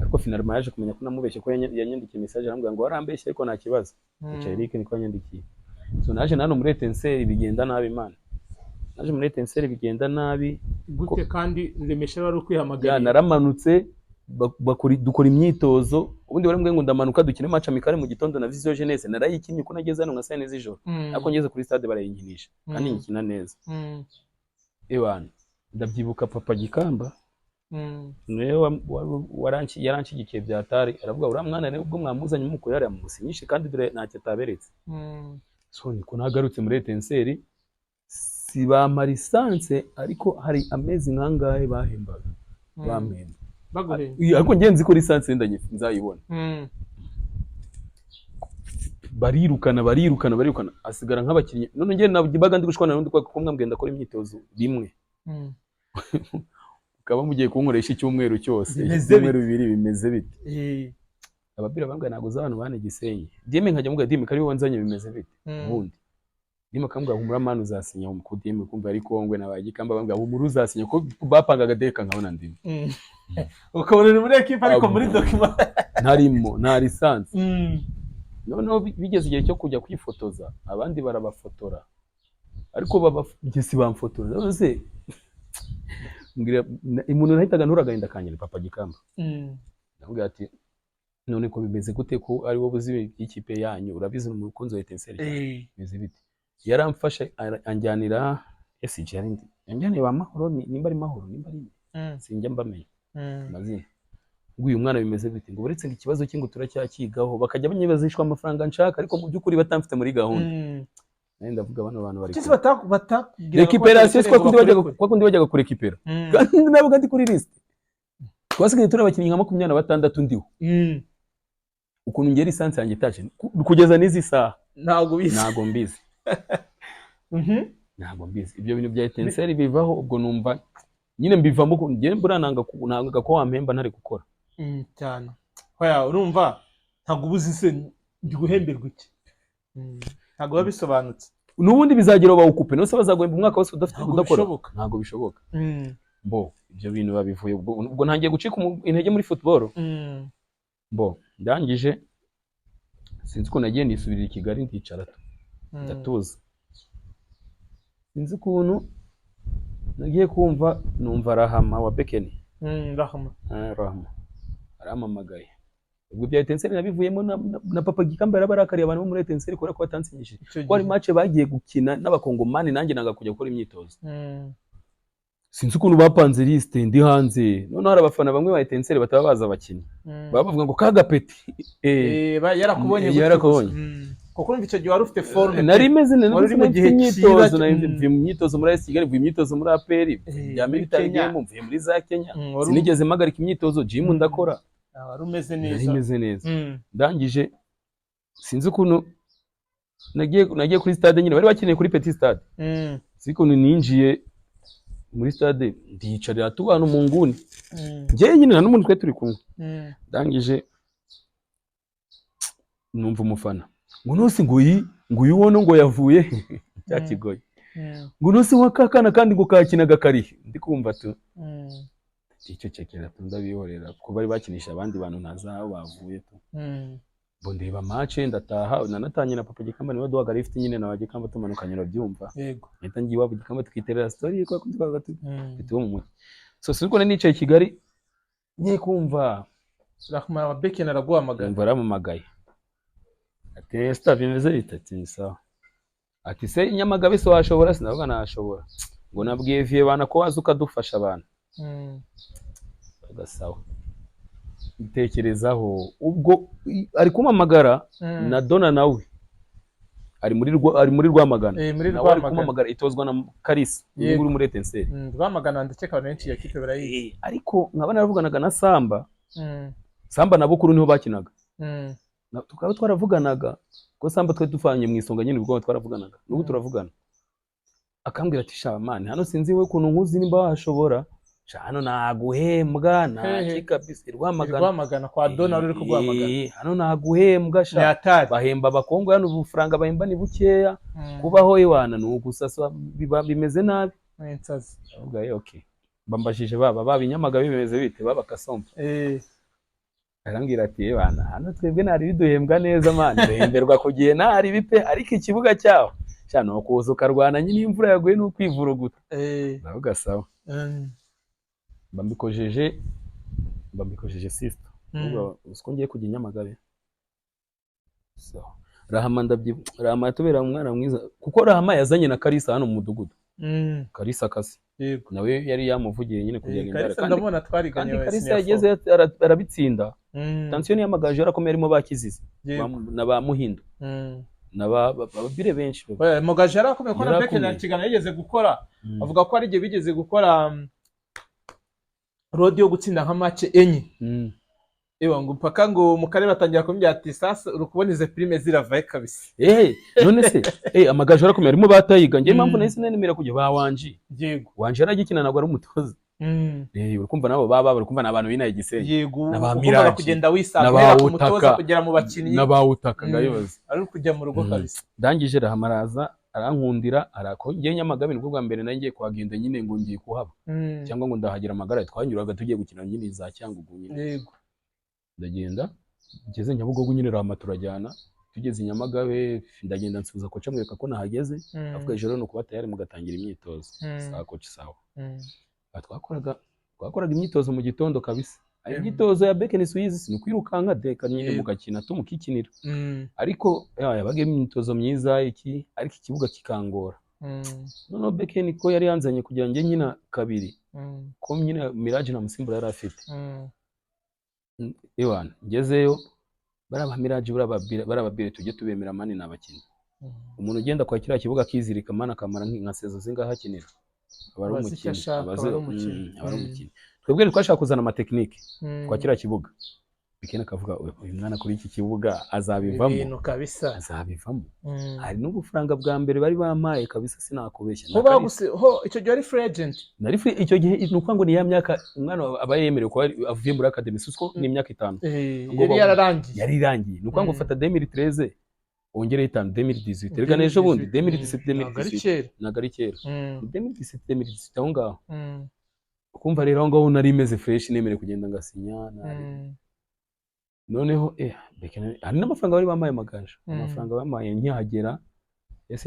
ariko finalement yaje kumenya ko namubeshye ko yanyandikiye message arambwira ngo warambeshye ariko nta kibazo coach Eric niko yanyandikiye so naje nano muri Etincelle bigenda nabi Imana naje muri Etincelle bigenda nabi gute kandi remesha wari ukwihamagara naramanutse dukora imyitozo ubundi barambwiye ngo ndamanuka dukine match amikare mu gitondo na Vision Jeunesse narayikinnye ko nageze hano nka 5 z'ijoro ariko ngeze kuri stade barayinkinisha kandi nkina neza ewana ndabyibuka Papa Gikamba niwe yaranshyigikiye byatari aravuga uriya mwana rero ubwo mwamuzanye muko yari amusinyishe kandi dore ntacyo ataberetse so niko nagarutse muri Etincelle sibampa lisanse ariko hari amezi nkangahe bahembaga bamwenda ariko ngenzi ko lisanse nzayibona barirukana asigara nk'abakinnyi none ngiye nabaga ndi gushwana n'undi kwa mwambwenda akora imyitozo rimwe ukaba mugiye kunkoresha icyumweru cyose icyumweru bibiri bimeze bite ababira bambwa nago z'abantu bane Gisenyi dime nkajya muga dime kari wonzanye bimeze bite ubundi dime kambwa humura manu uzasinya mu kudime kumva ari Kongwe n'abagikamba bambwa humura uzasinya ko bapangaga deka nkabona ndimo ukabona ni muri equipe ariko muri document ntarimo nta lisanse noneho bigeze igihe cyo kujya kwifotoza abandi barabafotora ariko babagisi bamfotora nose ngira umuntu nahitaga nturagahinda kanyene Papa Gikamba ndabwira ati none ko bimeze gute ko ari wo buzi ikipe yanyu urabizi mu rukunzo wa Etincelle bimeze bite yaramfashe anjyanira SG yarindi anjyane ba mahoro nimba ari mahoro nimba ari sinjya mbamenye mazina uyu mwana bimeze bite ngo buretse ikibazo cy'ingo turacyakigaho bakajya banyibazishwa amafaranga nshaka ariko mu byukuri batamfite muri gahunda ndavuga bano bantu bari kisi batakubwira récupération kwa kundi bajyaga kuri récupéra kandi nabo kandi kuri liste twasigaye turi abakinnyi nka 26 ndiho ukuntu ngera lisanse yanjye taje kugeza n'izi saha ntago mbizi ntago mbizi ibyo bintu bya Etincelle bivaho ubwo numva nyine mbivamo ngiye burananga ko wampemba ntari gukora cyane hoya urumva ntago ubuzi se ndi guhemberwa iki ntago babisobanutse nubundi bizagira bawukupe no se bazagohemba umwaka wose udakora ntago bishoboka bo ibyo bintu babivuye ubwo ntangiye gucika intege muri football bo ndangije sinzi ko nagiye nisubirira i Kigali ndicara ndatuza sinzi kuntu nagiye kumva numva Rahama wa Bekeni Rahama aramamagaye ubwo bya Etincelle nabivuyemo na Papa Gikamba yarabarakariye abantu muri Etincelle kubera ko batansinyishije ko ari match bagiye gukina n'abakongomani nanjye nanga kujya gukora imyitozo sinzi ukuntu bapanze liste ndi hanze none hari abafana bamwe ba Etincelle bataba baza abakinnyi bavuga ngo kagapeti yarakubonye kuko urumva icyo gihe wari ufite forme nari meze nari mu gihe cy'imyitozo mvuye mu myitozo muri AS Kigali mvuye imyitozo muri APR ya military game mvuye muri za Kenya sinigeze mpagarika imyitozo gym ndakora wari umeze neza nari meze neza ndangije sinzi ukuntu nagiye kuri stade nyine bari bakeneye kuri Petit Stade siko ninjiye muri stade ndiyicarira tubana mu nguni ngiye nyine na n'umuntu twe turi kumwe ndangije numva umufana ngo nose ngo uyibona ngo yavuye cyakigoye ngo nose wakakana kandi ngo kakinaga karihe ndi kumva tu icecekera ndabihorera kuko bari bakinisha abandi bantu ntazaho bavuye tu bo ndeba match ndataha nanatanye na papa Gikamba niwe duhaga lift nyine na Gikamba tumanukanye urabyumva yego mpita ngiye wabo Gikamba twiterera story ko twaga tuwo mu mujyi so siko nicaye Kigali ngiye kumva Rahman wa Beken araguhamagara mvara mu magaye ati sta bimeze bitatu sawa ati se Nyamagabe so washobora sinavuga nashobora ngo nabwiye vie bana ko waza ukadufasha abantu agasawa itekerezaho ubwo ari kumamagara na Dona nawe ari muri Rwamagana nawe ari kumamagara itozwa na Karisa uri muri Etenseri Rwamagana ndakeka abantu benshi yakipe barayizi ariko nkaba naravuganaga na Samba na Bukuru niho bakinaga tukaba twaravuganaga ko Samba twe dufanye mu isonga nyine ubwo twaravuganaga n'ubu turavugana akambwira ati sha man hano sinzi we kuntu nkuzi nimba washobora sha hano naguhembwa naki kabisa Rwamagana kwa Dona uri kugwamagana hano naguhembwa sha bahemba abakongo hano ubufaranga bahemba ni bukeya kubaho iwana n'ugusasa bimeze nabi nsazi avuga okay bambashije baba Nyamagabe bimeze bite baba Kasombe arambwira ati bana hano twebwe nari biduhembwa neza man duhemberwa kugiye nari bipe ariko ikibuga cyaho cyane ukuza ukarwana nyine imvura yaguye no kwivuruguta ndavuga sawa mbambikojeje sister usko ngiye kujya Nyamagabe so Rahama yatubera umwana mwiza kuko Rahama yazanye na Karisa hano mu mudugudu Karisa kasi yego nawe yari yamuvugiye nyine kugira ngo Karisa ndabona twariganye wese Karisa yageze arabitsinda tension y'amagaje yarakomeye arimo bakizize na ba Muhindo n'ababire benshi Mugaje yarakomeye ko na Beken yakigana yigeze gukora avuga ko ari gihe bigeze gukora road yo gutsinda nka match enye ngo mpaka ngo mu karere batangira kumbya ati sasa urukubonize prime ziravaye kabisa none se amagaje yarakomeye arimo batayiga ngiye impamvu nahise nemera kujya bawanje yego wanje yaragikina nagwa ari umutoza urikumva nabo baba urikumva nabantu binaye Gisenyi yego ugomba kugenda wisanga ku mutoza kugera mu bakinnyi n'abawutaka ngayoze ari kujya mu rugo kabisa ndangije Rahamaraza arankundira arakongeye Nyamagabe nibwo bwa mbere nangiye kuhagenda nyine ngo ngiye kuhaba cyangwa ngo ndahagira amagara twanyuraga tugiye gukina nyine za Cyangugu nyine yego ndagenda ngeze Nyabugogo nyine Rahama turajyana tugeze Nyamagabe ndagenda nsubiza koca mwereka ko nahageze avuga ijoro no kuba tayari mugatangira imyitozo saa koca sawa twakoraga imyitozo mu gitondo kabisa imyitozo ya Beken Suisse ni kwirukanka deka nyine mugakina tumukikinira ariko yabaga imyitozo myiza iki ariko ikibuga kikangora none Beken ko yari yanzanye kugira ngo nyina kabiri ko nyine Mirage na Musimbura yari afite ewana ngezeyo baraba Mirage barababire tujye tubemera mani n'abakinnyi umuntu ugenda kwa kiriya kibuga kizirika mana kamara nka sezo zingaha hakinira abari umukino twebwe twashaka kuzana amatekinike kwa kiriya kibuga Beken akavuga uyu mwana kuri iki kibuga azabivamo ibintu kabisa azabivamo hari n'ubufaranga bwa mbere bari bamaye kabisa sinakubeshya ho icyo gihe ari free agent nari free icyo gihe nuko ngo ni ya myaka umwana aba yemerewe ko avuye muri academy susko ni imyaka 5 yari irangiye nuko ngo fata 2013 ongere 5 2018 rega nejo bundi 2017 nagari kera 2017 aho ngaho ukumva rero ngo nari imeze fresh nemere kugenda ngasinya noneho Beken hari n'amafaranga bari bamaye Amagaju amafaranga bamaye nkihagera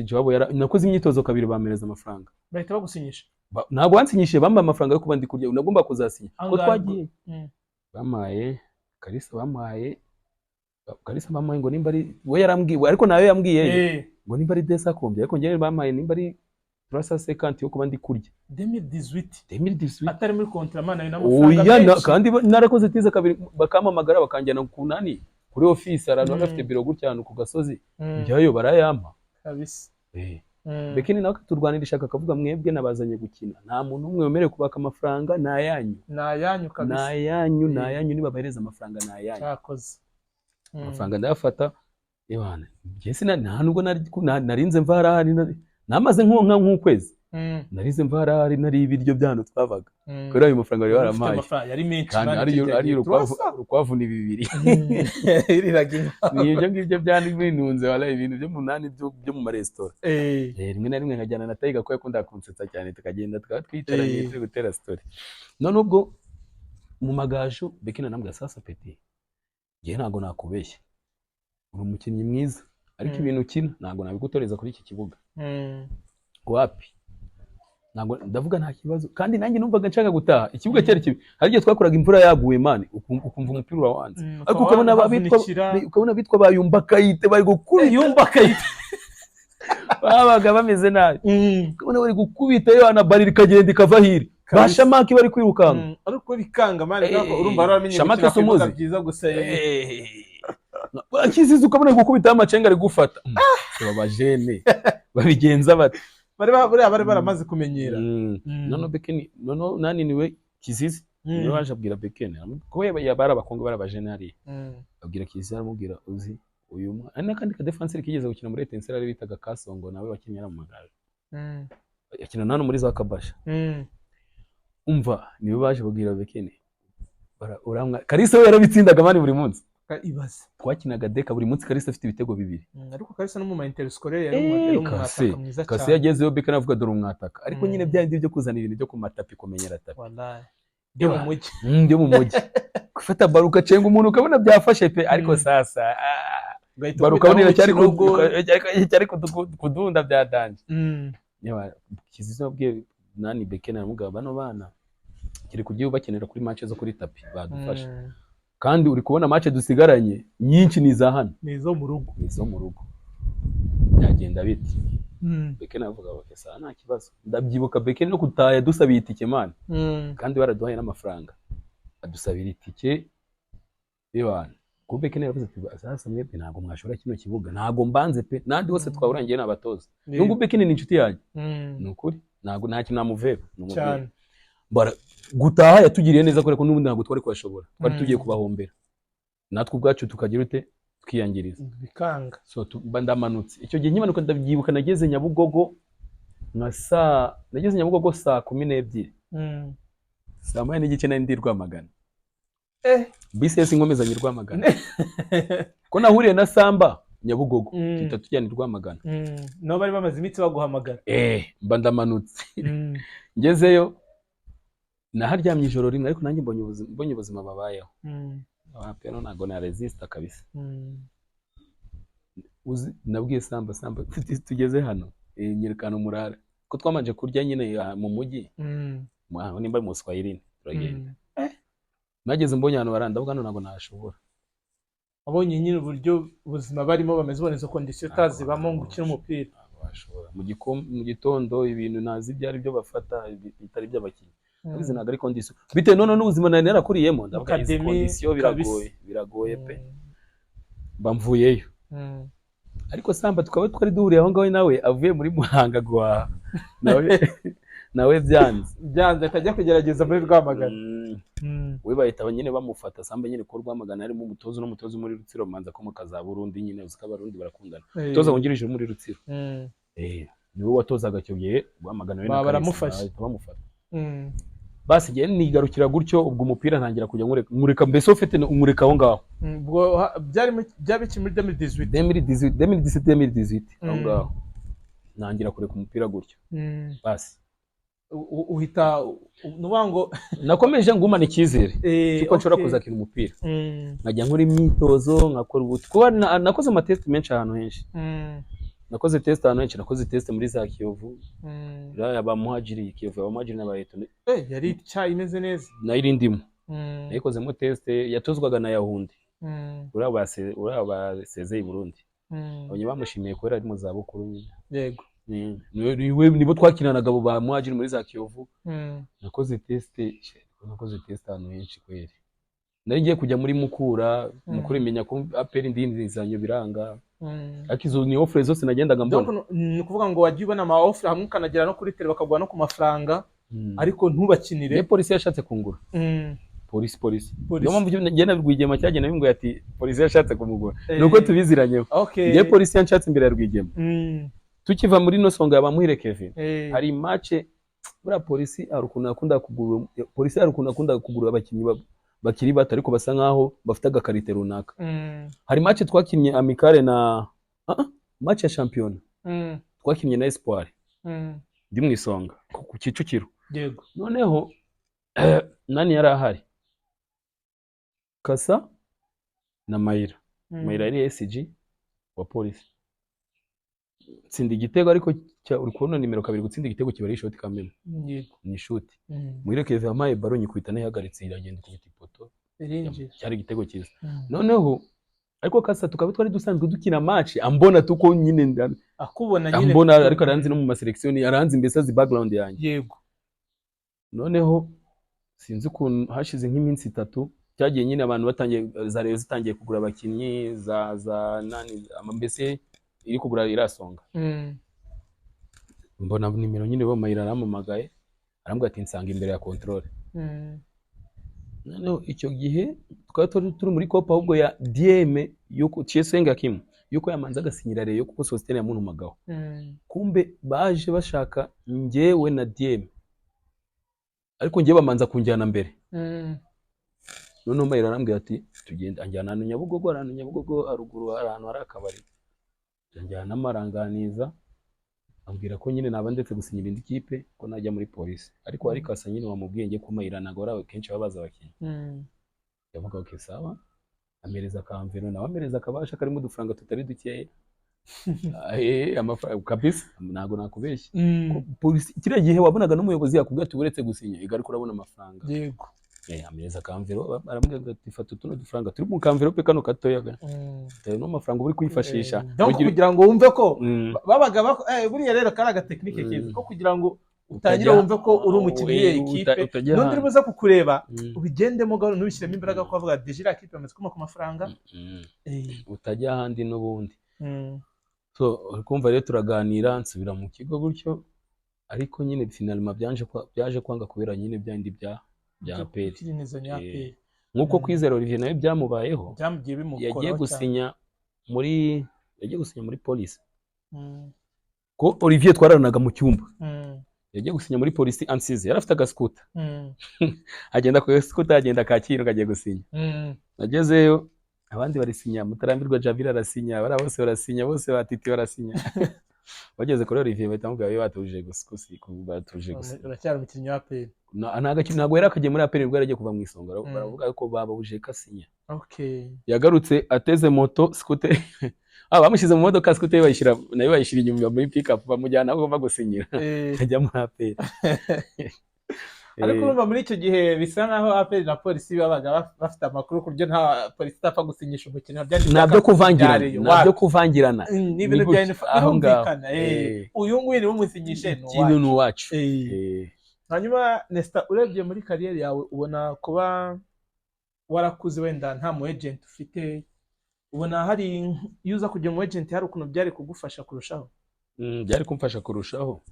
jawabo nakoze imyitozo kabiri bamereza amafaranga bahita bagusinyisha ntabwo wansinyishije bambaye amafaranga yo kuba ndi kurya unagomba kuzasinya ko twagiye bamaye Karisa bamaye ngo nimba ari we yarambwiye ariko nayo yambwiye ngo nimba ari desakombye ariko ngiye bamaye nimba ari 350 yo kuba ndi kurya 2018 atari muri contrat mana n'amafaranga kandi narakoze tize kabiri bakamamagara bakanjyana ku nani kuri office arano bafite biro gutyana ku gasozi njyayo barayampa kabisa Beken nawe turwanirisha akavuga mwebwe nabazanye gukina nta muntu umwe wemerewe kubaka amafaranga nayanyu kabisa nayanyu nibabahereza amafaranga nayanyu cyakoze amafaranga ndayafata ebana ngese nta nubwo narinze mvarahari namaze nk'ukwezi narize mvarahari nari ibiryo byano twavaga kuri ayo mafaranga yari yaramaye yari menshi kandi ari urukwavu ni bibiri ni ibyo ngibyo byani binunze wala ibintu byo munani byo mu maresitora rimwe na rimwe nkajyana na Tayiga ko yakunda kunsetsa cyane tukagenda twitwicaranye turi gutera story none ubwo mu magaju Bekina nambwa sasa peti ngiye ntago nakubeshye uri umukinnyi mwiza ariko ibintu ukina ntago nabigutoreza kuri iki kibuga wapi ntago ndavuga nta kibazo kandi nanjye numvaga nshaka gutaha ikibuga cyari kibi hari igihe twakoraga imvura yaguye mani ukumva umupira urawanze ariko ukabona bitwa bayumba kayite bari gukubita yumba kayite babaga bameze nabi ukabona bari gukubita yo anabari ikagenda ikava hiri bashamaki bari kwirukanka ariko bikanga mani urumva baramenye gukina byiza gusa akiziza ukabona gukubita amacenga ari gufata babajene babigenza bati bari baramaze kumenyera none Bekeni none nani niwe Kizizi niwe waje abwira Bekeni ko yabara abakongo barabajene hari abwira Kizizi aramubwira uzi uyu mwana kandi ka defenseur kigeze gukina muri Etincelle ari bitaga Kasongo nawe wakinnye mu magare yakina nano muri za Kabasha umva niwe baje babwira Bekeni uramwa Kalisa we yarabitsindaga mani buri munsi ibaze twakinaga deka buri munsi Kalisa afite ibitego bibiri ariko Kalisa no mu interscolaire yari umwataka mwiza cyane Kasi yagezeyo Bekeni avuga dore umwataka ariko nyine byandi byo kuzana ibintu byo ku matapi kumenyera tapi wallahi byo mu mujyi byo mu mujyi gufata baruka cenga umuntu ukabona byafashe pe ariko sasa baruka bonera cyari kudunda byadanje yawa Kizizo abwiye nani Bekeni aramugaba bano bana kiri kugiye bakenera kuri match zo kuri tapi badufasha kandi uri kubona match dusigaranye nyinshi ni za hano nizo mu rugo byagenda biti Bekeni avuga bake sa nta kibazo ndabyibuka Bekeni no kutaya dusabiye itike man kandi baraduhaye n'amafaranga adusabira itike bibana ko Bekeni yavuze ati sasa mwebwe ntago mwashora kino kibuga ntago mbanze pe nandi hose twaburangiye n'abatoza nubwo Bekeni ni inshuti yanjye nukuri ntago nta kintu namuveba cyane bara gutaha yatugiriye neza ko n'ubundi ntabwo twari kwashobora twari tugiye kubahombera natwe ubwacu tukagira ute twiyangiriza bikanga so ndamanutse icyo gihe nkimanuka ndabyibuka nageze Nyabugogo saa 12 saa moya n'igice nari ndi Rwamagana BCS inkomeza nyir Rwamagana ko nahuriye na Samba Nyabugogo kita tujyana Rwamagana no bari bamaze imitsi baguhamagara mba ndamanutse ngezeyo naharyamye ijoro rimwe ariko nanjye mbonye ubuzima babayeho apeno nago na resista kabisa uzi nabwiye Samba tugeze hano nyirekana umurara ko twamanje kurya nyine mu mujyi nimba mu Swahili turagenda nageze mbonye hano barandavuga nago nashobora abonye nyine uburyo ubuzima barimo bameze boneza condition tazibamo ngo ukina umupira bashobora mu gitondo ibintu nazi byari byo bafata bitari by'abakinnyi bizi naga ari condition bite none n'ubuzima nari narakuriyemo ndavuga izi condition biragoye pe bamvuyeyo ariko Samba tukaba twari duhuriye aho ngaho nawe avuye muri Muhanga gwa nawe byanze atajya kugerageza muri Rwamagana we bahita nyine bamufata Samba nyine ko Rwamagana harimo umutozo muri Rutsiro manza ko mukaza Burundi nyine uzika Barundi barakundana toza wungirije muri Rutsiro niwe watozaga cyo gihe Rwamagana we baramufasha bamufata basi gihe nigarukira gutyo ubwo umupira ntangira kujya nkureka mbese ufite umureka aho ngaho ubwo byari kimuri 2018 aho ngaho ntangira kureka umupira gutyo basi uhita nubango nakomeje ngumana icyizere cyo nshobora kuzakina umupira nkajya nkora imyitozo nkakora ubutwa nakoze amatest menshi ahantu henshi nakoze test ahantu henshi nakoze test muri za Kiyovu aba muhajiri Kiyovu aba muhajiri n'abaheto yari cyayimeze neza nayiri ndimo nayikozemo test yatozwaga na Yahundi urabasezeye i Burundi abanye bamushimiye ko ari mu za bukuru yego nibo twakinanaga abo ba muhajiri muri za Kiyovu nakoze test ahantu henshi kweri nari ngiye kujya muri Mukura imenya ko aperi ndindi zanyo biranga akizo ni offer zose nagendaga mbona ni kuvuga ngo wagiye ubona ama offer hamwe kanagera no kuri tele bakagwa no ku mafaranga ariko ntubakinire ne polisi yashatse kungura polisi niyo mpamvu ngenda Rwigema cyagenda bimbwiye ati polisi yashatse kumugura nuko tubiziranyeho ngiye polisi yanshatse imbere ya Rwigema tukiva muri no songa yabamuhire Kevin hari match bura polisi arukunda akunda kugura polisi arukunda akunda kugura abakinnyi bakiri bato ariko basa nkaho bafite agakarite runaka hari match twakinnye amicale na match ya champion twakinnye na Espoir ndi mu isonga ku Kicukiro yego noneho nani yari ahari Kasa na Mayira. Mayira yari SG wa polisi. Tsinda igitego ariko uri kubona nimero 2 gutsinda igitego kiba ari shoti kameme. Yego. Ni shoti. Muhire Kevin amaye baro nyikubita n'ihagaritse iragenda kubita ipoto. Cyari igitego cyiza. Noneho ariko Kasa tukaba twari dusanzwe dukina match ambona tuko nyine akubona nyine ambona ariko aranzi no mu ma selection aranzi mbese azi background yanjye. Yego. Noneho sinzi ukuntu hashize nk'iminsi 3 cyagiye nyine abantu batangiye za Rayon zitangiye kugura abakinnyi za nani mbese iri kugura irasonga. Mbona nimero nyine bo Mayira aramamagaye arambwira ati nsanga imbere ya control. Noneho icyo gihe twari turi muri kopa ahubwo ya DM yuko Chiesenga Kim yuko yamanza agasinyira Rayon kuko Sostene yamuntumagaho. Kumbe baje bashaka njyewe na DM ariko njye bamanza kunjyana mbere. Noneho Mayira arambwira ati tugenda anjyana na Nyabugogo haruguru ahantu hari akabari. Njyana amaranganiza ambwira ko nyine naba ndetse gusinyira indi kipe ko najya muri polisi ariko ari Kasa nyine wamubwiye ngiye kumayira nagora kenshi babaza abakinnyi. Yavuga okay sawa amereza kamvero nawe amereza akabasha karimo udufaranga tutari dukeye. Amafaranga kabisa nago nakubeshye. Polisi kiriya gihe wabonaga n'umuyobozi yakubwira ati uretse gusinya igari kurabona amafaranga. Yego. Amereza kamvero arambwira ati fata tuno dufaranga turi mu kamvero pe kano katoyaga. No mafaranga uri kwifashisha kugira ngo wumve ko babaga buriya rero karaga technique kizi ko kugira ngo utangira wumve ko uri umukinnyi y'ikipe n'undi ribuza kukureba ubigendemo gahoro n'ubishyiremo imbaraga ko bavuga deje la kipe amaze ku mafaranga utajya handi n'ubundi. So kumva rero turaganira nsubira mu kigo gutyo ariko nyine finalement byaje kwanga kubera nyine byandi bya APR. Nkuko Kwizera Olivier nawe byamubayeho yagiye gusinya muri police. Ko Olivier twararanaga mu cyumba. Yagiye gusinya muri polisi ansize yarafite agaskuta. Agenda ku skuta agenda Kacyiru gagiye gusinya. Nagezeyo abandi barisinya Mutarambirwa Javira arasinya bose barasinya bose batiti barasinya. Bageze kuri Olivier batamubwira we batuje gusukusi batuje gusa. Uracyari umukinnyi wa APR. Ntago yari akagiye muri APR ubwo yaragiye kuva mu isonga baravuga ko babuje kasinya. Okay. Yagarutse ateze moto scooter. Bamushyize mu modoka scooter bayishira nayo bayishira inyuma muri pick up bamujyana aho bagusinyira. Ajya muri APR. Ariko urumva muri icyo gihe bisa naho APR na polisi babaga bafite amakuru kuryo nta polisi itapfa gusinyisha umukinnyi nabyo kuvangirana n'ibintu bya birumvikana uyu nguyu ni umusinyishe ni uwacu. Hanyuma Nesta urebye muri kariyeri yawe ubona kuba warakuze wenda nta mu agent ufite ubona hari yuza kujya mu agent hari ukuntu byari kugufasha kurushaho? Byari kumfasha kurushaho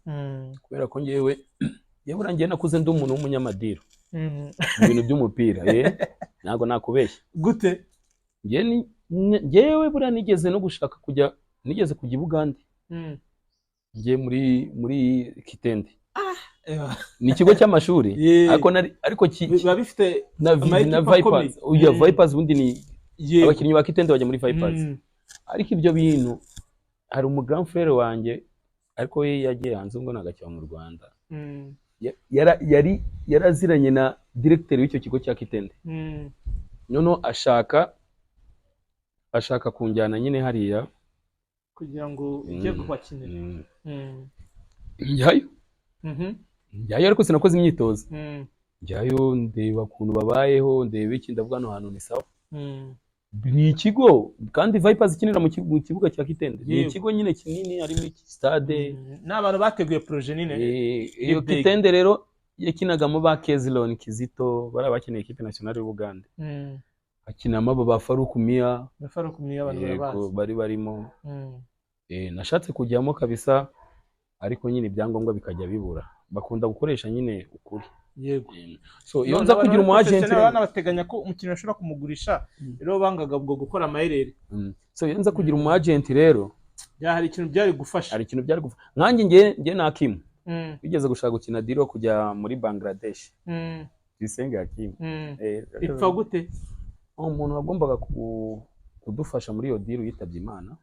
kubera ko ngewe urangiye nakuze ndi umuntu w'umunyamadiro mu bintu by'umupira ntago nakubeshya. Gute? Ngewe buriya nigeze no gushaka kujya i Bugande. Ngiye muri Kitende. Ni ikigo cy'amashuri ariko biba bifite na Vipers. Vipers ubundi ni abakinnyi ba Kitende bajya muri Vipers. Ariko ibyo bintu hari umugrand frère wanjye ariko we yagiye hanze ngo nagakiba mu Rwanda. Yaraziranye na directeur w'icyo kigo cya Kitende. Noneho ashaka kunjyana nyine hariya kugira ngo ujye kubakinira. Njyayo ariko sinakoze imyitozo. Njyayo ndeba ukuntu babayeho ndeba iki ndavuga no hantu ni sawa. Ni ikigo kandi Vipers ikinira mu kibuga cya Kitende. Ni ikigo nyine kinini harimo stade n'abantu bateguye projet nine. Iyo Kitende rero yakinagamo ba Kezlon Kizito bari abakeneye ikipe nationale y'u Bugande. Akinamo abo ba Faruku Mia abantu bari barimo. Nashatse kujyamo kabisa ariko nyine ibyangombwa bikajya bibura bakunda gukoresha nyine ukuri. Yego. So iyo nza kugira umu agent abana bateganya ko umukino ashobora kumugurisha rero bangaga bwo gukora amayerere. So iyo nza kugira umu agent rero hari ikintu byari gufasha. Nkanjye nge na Hakim bigeze gushaka gukina deal kujya muri Bangladesh. Chiesenga Hakim. Ipfa gute? Umuntu wagombaga kudufasha muri iyo deal yitabye Imana.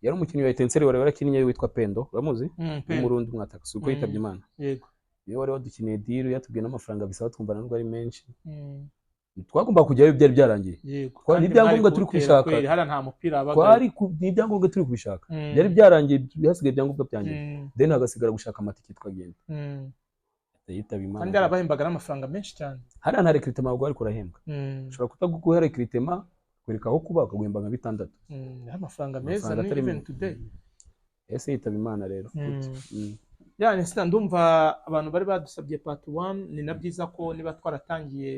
Yari umukinnyi wa Etincelle wari warakinnye witwa Pendo uramuzi umurundi mwataka suko yitabye Imana. Yego. Iyo wari wadukineye deal yatubwiye n'amafaranga bisaba twumva nubwo ari menshi. twagomba kujyayo byari byarangiye yego Ni ibyangombwa turi kubishaka hara nta mupira wabaga twari ni ibyangombwa turi kubishaka byari byarangiye hasigaye ibyangombwa byanjye then hagasigara gushaka amatike twagenda yitaba Imana kandi arabahembaga n'amafaranga menshi cyane hariya nta recruitment ahubwo ariko urahembwa ushobora kutaguha recruitment kwereka aho kuba ukaguhemba nka 6 amafaranga meza ni even today ese yitaba Imana rero yani ndumva abantu bari badusabye part 1 ni na byiza ko niba twaratangiye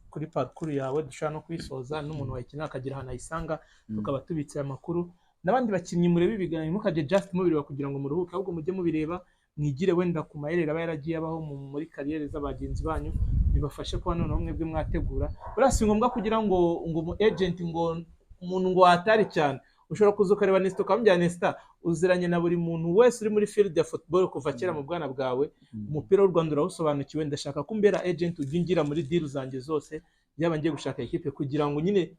kuri parcours yawe dushaka no kwisoza n'umuntu wayikina akagira hana isanga tukaba tubitse amakuru nabandi bakinnyi murebe ibiganiro mukaje just mubireba kugira ngo muruhuke ahubwo mujye mubireba mwigire wenda ku mayerera aba yaragiye abaho muri kariyeri z'abagenzi banyu bibafashe kuba noneho mwebwe mwategura burasi ngombwa kugira ngo umu agent ngo umuntu ngo atari cyane ushobora kuza ukareba Nesta ukamujyana Nesta uziranye na buri muntu wese uri muri field ya football kuva kera mu bwana bwawe umupira w'u Rwanda urawusobanukiwe ndashaka ko mbera agent ugingira muri deal zanjye zose yaba ngiye gushaka equipe kugira ngo nyine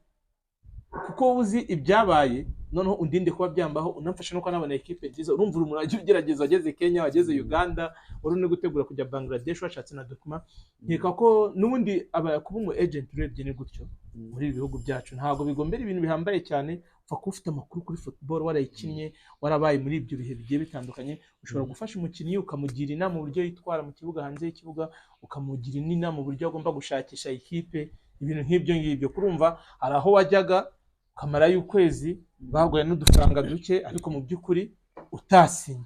kuko uzi ibyabaye noneho undinde kuba byambaho unamfasha no kwanabona equipe nziza urumva umuntu ugerageza ageze Kenya ageze Uganda uri no gutegura kujya Bangladesh washatse na document nkeka ko nubundi aba kuba umu agent urebye ni gutyo muri ibi bihugu byacu ntago bigombera ibintu bihambaye cyane fa ufite amakuru kuri football warayikinnye warabaye muri ibyo bihe bigiye bitandukanye ushobora gufasha umukinnyi ukamugira inama mu buryo yitwara mu kibuga hanze y'ikibuga ukamugira inama mu buryo agomba gushakisha equipe ibintu nk'ibyo ngibyo kurumva hari aho wajyaga kamara y'ukwezi baguye n'udufaranga duke ariko mu by'ukuri utasinye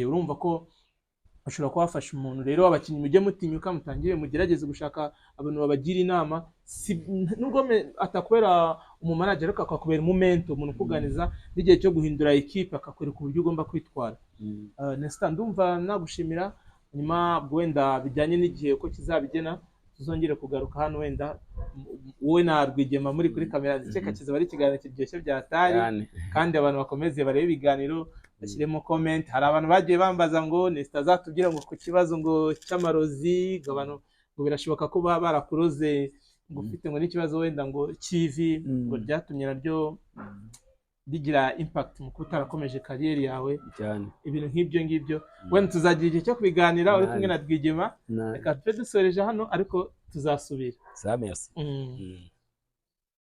urumva ko ushobora kubafasha umuntu rero abakinnyi mujye mutinyuka mutangire mugerageze gushaka abantu babagira inama nubwo atakubera umumanager ariko akakubera umumento umuntu ukuganiza n'igihe cyo guhindura equipe akakwereka uburyo ugomba kwitwara Nesta ndumva nagushimira nyuma wenda bijyanye n'igihe uko kizabigena tuzongere kugaruka hano wenda wowe na Rwigema muri kuri kamera ndetse kiza bari kiganiro kiryoshye byatari kandi abantu bakomeze barebe ibiganiro bashyiremo comment hari abantu bagiye bambaza ngo Nesta zatubwira ngo ku kibazo ngo cy'amarozi abantu ngo birashoboka ko barakuroze ngo ufite ngo n'ikibazo wenda ngo kivi ngo byatumye naryo bigira impact mu kutarakomeje kariyeri yawe cyane ibintu nk'ibyo ngibyo wenda tuzagira igihe cyo kubiganira uri kumwe na Rwigema reka tube dusoreje hano ariko tuzasubira merci